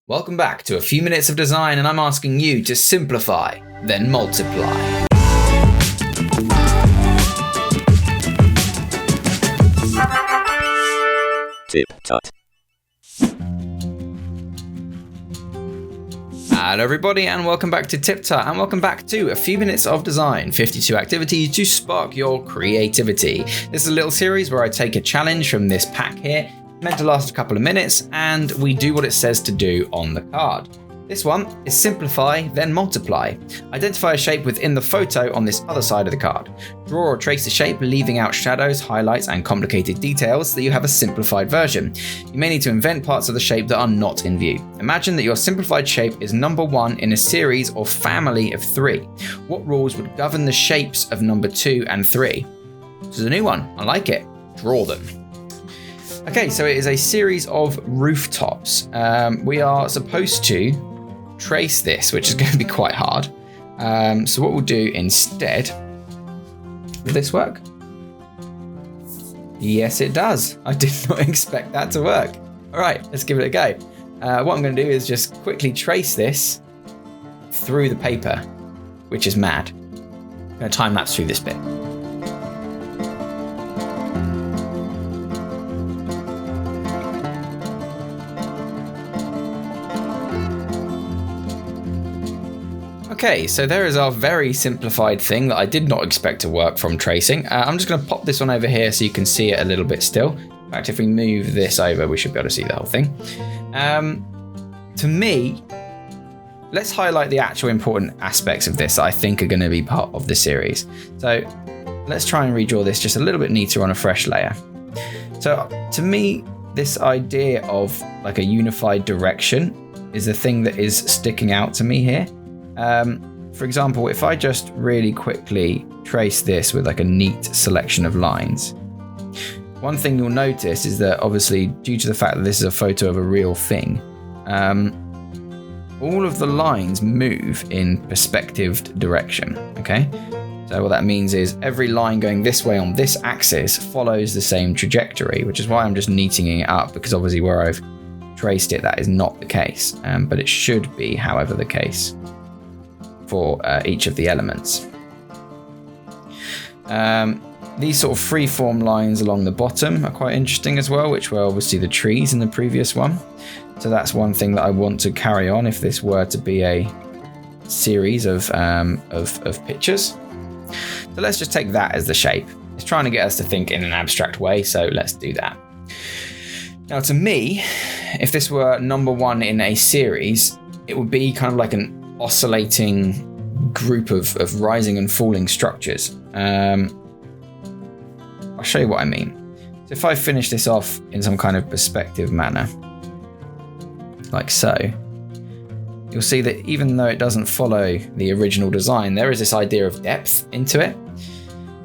Welcome back to a few minutes of design, and I'm asking you to simplify, then multiply. TipTut. Hello everybody, and welcome back to TipTut, and welcome back to a few minutes of design, 52 activities to spark your creativity. This is a little series where I take a challenge from this pack here, meant to last a couple of minutes, and we do what it says to do on the card. This one is simplify, then multiply. Identify a shape within the photo on this other side of the card. Draw or trace the shape, leaving out shadows, highlights, and complicated details so that you have a simplified version. You may need to invent parts of the shape that are not in view. Imagine that your simplified shape is number 1 in a series or family of 3. What rules would govern the shapes of number 2 and 3? This is a new one. I like it. Draw them. Okay, so it is a series of rooftops. We are supposed to trace this, which is going to be quite hard. So what we'll do instead, will this work? Yes, it does. I did not expect that to work. All right, let's give it a go. What I'm going to do is just quickly trace this through the paper, which is mad. I'm going to time lapse through this bit. Okay, so there is our very simplified thing that I did not expect to work from tracing. I'm just going to pop this one over here so you can see it a little bit still. In fact, if we move this over, we should be able to see the whole thing. To me, let's highlight the actual important aspects of this that I think are going to be part of the series. So let's try and redraw this just a little bit neater on a fresh layer. So to me, this idea of like a unified direction is the thing that is sticking out to me here. For example, if I just really quickly trace this with like a neat selection of lines, one thing you'll notice is that obviously due to the fact that this is a photo of a real thing, all of the lines move in perspectived direction, okay? So what that means is every line going this way on this axis follows the same trajectory, which is why I'm just neatening it up, because obviously where I've traced it, that is not the case, but it should be, however, the case for each of the elements. These sort of free-form lines along the bottom are quite interesting as well, which were obviously the trees in the previous one. So that's one thing that I want to carry on if this were to be a series of pictures. So let's just take that as the shape. It's trying to get us to think in an abstract way, so let's do that. Now to me, if this were number 1 in a series, it would be kind of like an oscillating group of rising and falling structures. I'll show you what I mean. So if I finish this off in some kind of perspective manner, like so, you'll see that even though it doesn't follow the original design, there is this idea of depth into it.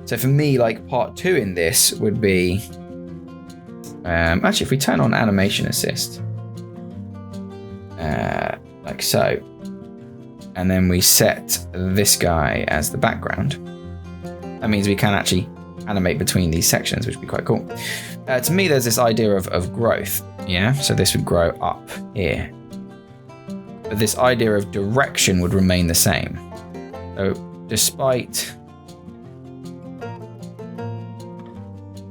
So for me, like part 2 in this would be, actually if we turn on animation assist, like so, and then we set this guy as the background, that means we can actually animate between these sections, which would be quite cool. To me, there's this idea of growth, yeah? So this would grow up here. But this idea of direction would remain the same. So despite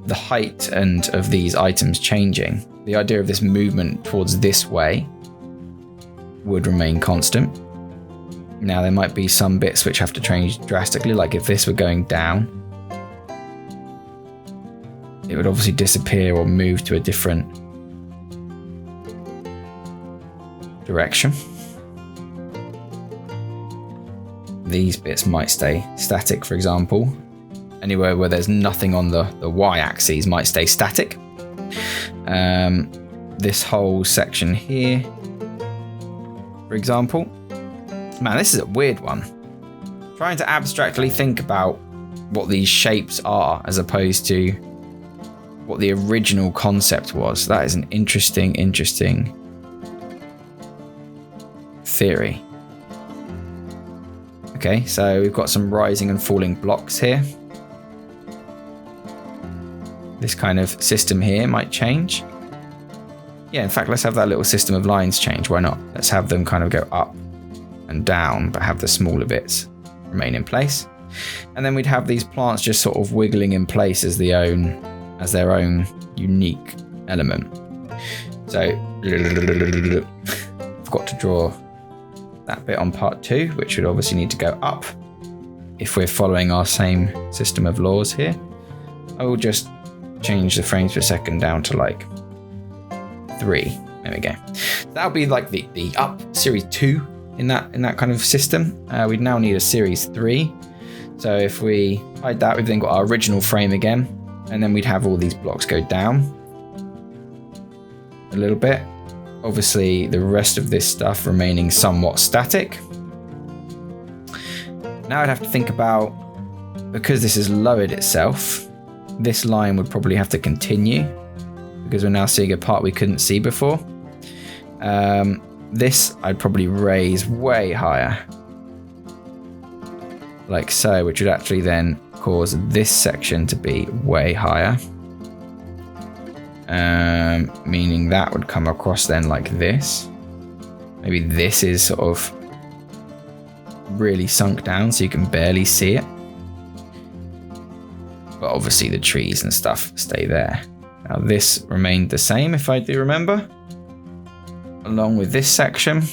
the height and of these items changing, the idea of this movement towards this way would remain constant. Now there might be some bits which have to change drastically, like if this were going down, it would obviously disappear or move to a different direction. These bits might stay static, for example. Anywhere where there's nothing on the y-axis might stay static. This whole section here, for example. Man, this is a weird one. Trying to abstractly think about what these shapes are as opposed to what the original concept was. That is an interesting theory. Okay, so we've got some rising and falling blocks here. This kind of system here might change. Yeah, in fact, let's have that little system of lines change. Why not? Let's have them kind of go up and down, but have the smaller bits remain in place. And then we'd have these plants just sort of wiggling in place as their own unique element. So, forgot to draw that bit on part 2, which would obviously need to go up if we're following our same system of laws here. I will just change the frames per second down to like 3. There we go. That'll be like the up series 2 in that kind of system. We'd now need a series 3. So if we hide that, we've then got our original frame again, and then we'd have all these blocks go down a little bit. Obviously, the rest of this stuff remaining somewhat static. Now I'd have to think about, because this has lowered itself, this line would probably have to continue, because we're now seeing a part we couldn't see before. This I'd probably raise way higher, like so, which would actually then cause this section to be way higher. Meaning that would come across then like this. Maybe this is sort of really sunk down so you can barely see it. But obviously the trees and stuff stay there. Now this remained the same, if I do remember, along with this section.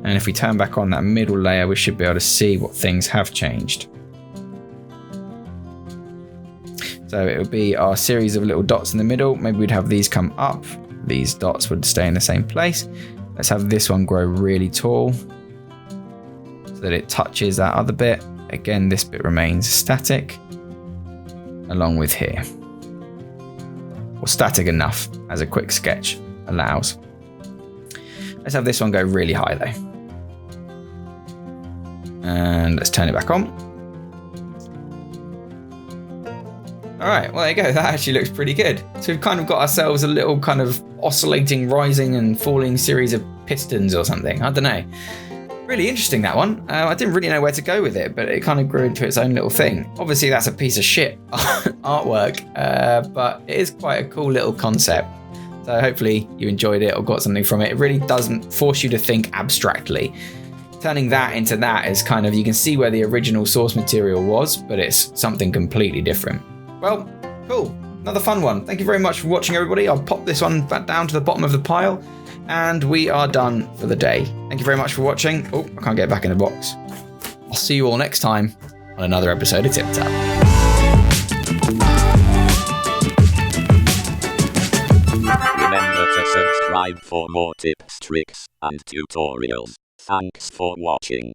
And if we turn back on that middle layer, we should be able to see what things have changed. So it would be our series of little dots in the middle. Maybe we'd have these come up. These dots would stay in the same place. Let's have this one grow really tall so that it touches that other bit. Again, this bit remains static, along with here. Or static enough, as a quick sketch allows. Let's have this one go really high though. And let's turn it back on. All right, well, there you go. That actually looks pretty good. So we've kind of got ourselves a little kind of oscillating, rising and falling series of pistons or something. I don't know. Really interesting, that one. I didn't really know where to go with it, but it kind of grew into its own little thing. Obviously, that's a piece of shit artwork, but it is quite a cool little concept. So hopefully you enjoyed it or got something from it. It really doesn't force you to think abstractly. Turning that into that is kind of, you can see where the original source material was, but it's something completely different. Well, cool. Another fun one. Thank you very much for watching, everybody. I'll pop this one back down to the bottom of the pile, and we are done for the day. Thank you very much for watching. Oh, I can't get back in the box. I'll see you all next time on another episode of TipTut. Remember to subscribe for more tips, tricks, and tutorials. Thanks for watching.